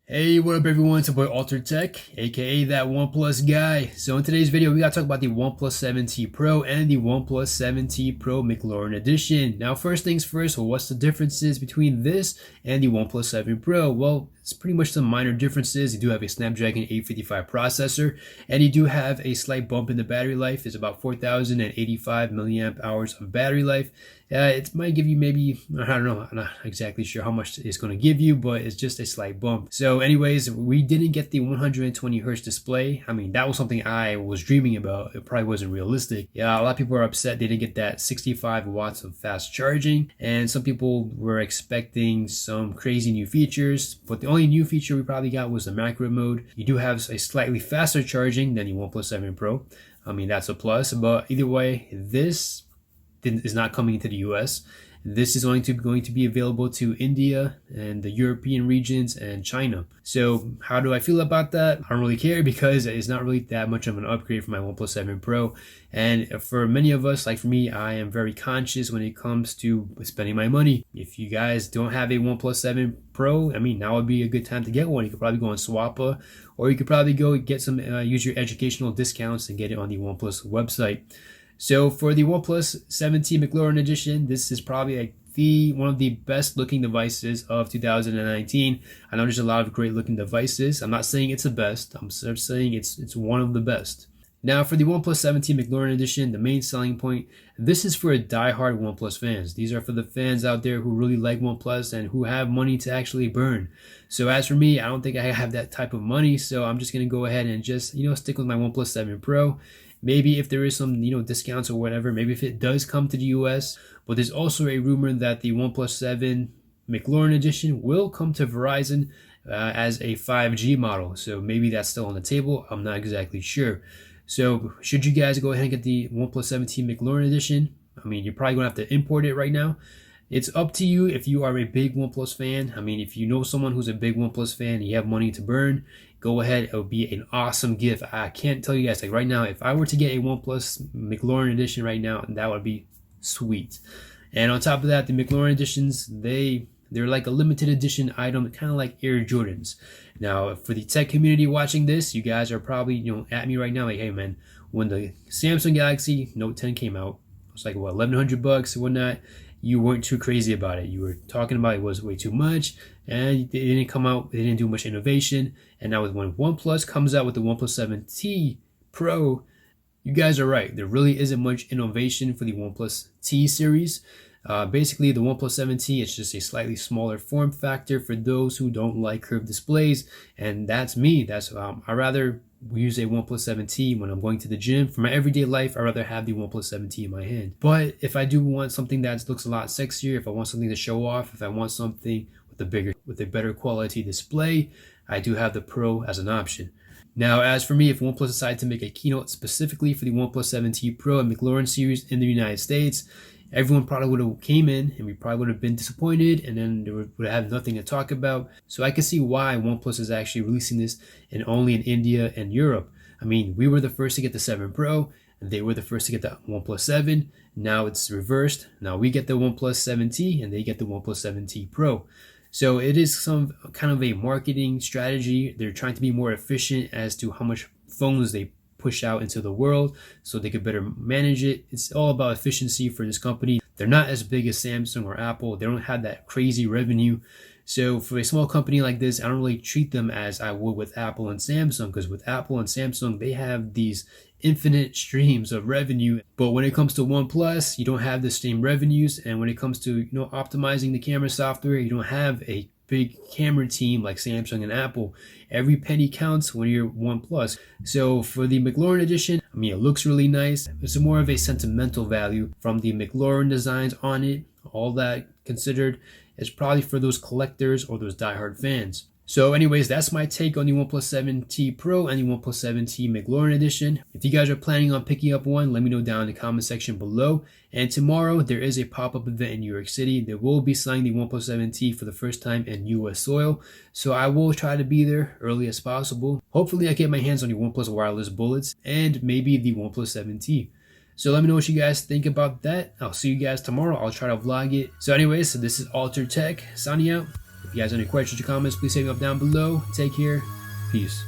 Hey, what up everyone, it's your boy Altered Tech, aka that OnePlus guy. So in today's video, we gotta talk about the OnePlus 7T Pro and the OnePlus 7T Pro McLaren Edition. Now first things first, well, what's the differences between this and the OnePlus 7 Pro? Well, it's pretty much some minor differences. You do have a Snapdragon 855 processor, and you do have a slight bump in the battery life. It's about 4,085 milliamp hours of battery life. It might give you maybe, I don't know, I'm not exactly sure how much it's going to give you, but it's just a slight bump. So anyways, we didn't get the 120 hertz display. I mean, that was something I was dreaming about. It probably wasn't realistic. Yeah, a lot of people are upset they didn't get that 65 watts of fast charging, and some people were expecting some crazy new features, but the only new feature we probably got was the macro mode. You do have a slightly faster charging than the OnePlus 7 Pro. I mean, that's a plus, but either way, this is not coming into the US. This is going to be available to India and the European regions and China. So how do I feel about that? I don't really care because it's not really that much of an upgrade for my OnePlus 7 Pro. And for many of us, like for me, I am very conscious when it comes to spending my money. If you guys don't have a OnePlus 7 Pro, I mean, now would be a good time to get one. You could probably go on Swappa, or you could probably go get some, use your educational discounts and get it on the OnePlus website. So for the OnePlus 7T McLaren Edition, this is probably like one of the best looking devices of 2019. I know there's a lot of great looking devices. I'm not saying it's the best. I'm saying it's one of the best. Now for the OnePlus 7T McLaren Edition, the main selling point, this is for die-hard OnePlus fans. These are for the fans out there who really like OnePlus and who have money to actually burn. So as for me, I don't think I have that type of money, so I'm just going to go ahead and just, stick with my OnePlus 7 Pro. Maybe if there is some, discounts or whatever, maybe if it does come to the US. But there's also a rumor that the OnePlus 7 McLaren Edition will come to Verizon as a 5G model. So maybe that's still on the table. I'm not exactly sure. So should you guys go ahead and get the OnePlus 7T McLaren Edition? I mean, you're probably going to have to import it right now. It's up to you if you are a big OnePlus fan. I mean, if you know someone who's a big OnePlus fan and you have money to burn, go ahead. It would be an awesome gift. I can't tell you guys, like right now, if I were to get a OnePlus McLaren Edition right now, that would be sweet. And on top of that, the McLaren Editions, they're like a limited edition item, kind of like Air Jordans. Now, for the tech community watching this, you guys are probably, at me right now, like, hey man, when the Samsung Galaxy Note 10 came out, it was like, what, $1,100 and whatnot. You weren't too crazy about it. You were talking about it was way too much, and it didn't come out, it didn't do much innovation. And now when OnePlus comes out with the OnePlus 7T Pro, you guys are right. There really isn't much innovation for the OnePlus T series. Basically, the OnePlus 7T is just a slightly smaller form factor for those who don't like curved displays, and that's me. I rather use a OnePlus 7T when I'm going to the gym. For my everyday life, I'd rather have the OnePlus 7T in my hand. But if I do want something that looks a lot sexier, if I want something to show off, if I want something with a better quality display, I do have the Pro as an option. Now, as for me, if OnePlus decided to make a keynote specifically for the OnePlus 7T Pro and McLaren series in the United States, everyone probably would have came in and we probably would have been disappointed, and then they would have nothing to talk about. So I can see why OnePlus is actually releasing this only in India and Europe. I mean, we were the first to get the 7 Pro, and they were the first to get the OnePlus 7. Now it's reversed. Now we get the OnePlus 7T and they get the OnePlus 7T Pro. So it is some kind of a marketing strategy. They're trying to be more efficient as to how much phones they push out into the world so they could better manage it. It's all about efficiency for this company. They're not as big as Samsung or Apple. They don't have that crazy revenue. So for a small company like this, I don't really treat them as I would with Apple and Samsung, because with Apple and Samsung, they have these infinite streams of revenue. But when it comes to OnePlus, you don't have the same revenues. And when it comes to optimizing the camera software, you don't have a big camera team like Samsung and Apple. Every penny counts when you're OnePlus. So for the McLaren Edition, I mean, it looks really nice. It's more of a sentimental value from the McLaren designs on it. All that considered, it's probably for those collectors or those diehard fans. So anyways, that's my take on the OnePlus 7T Pro and the OnePlus 7T McLaren Edition. If you guys are planning on picking up one, let me know down in the comment section below. And tomorrow, there is a pop-up event in New York City. They will be selling the OnePlus 7T for the first time in US soil. So I will try to be there early as possible. Hopefully I get my hands on the OnePlus wireless bullets and maybe the OnePlus 7T. So let me know what you guys think about that. I'll see you guys tomorrow. I'll try to vlog it. So anyways, this is Altered Tech signing out. you guys have any questions or comments, please hit me up down below. Take care. Peace.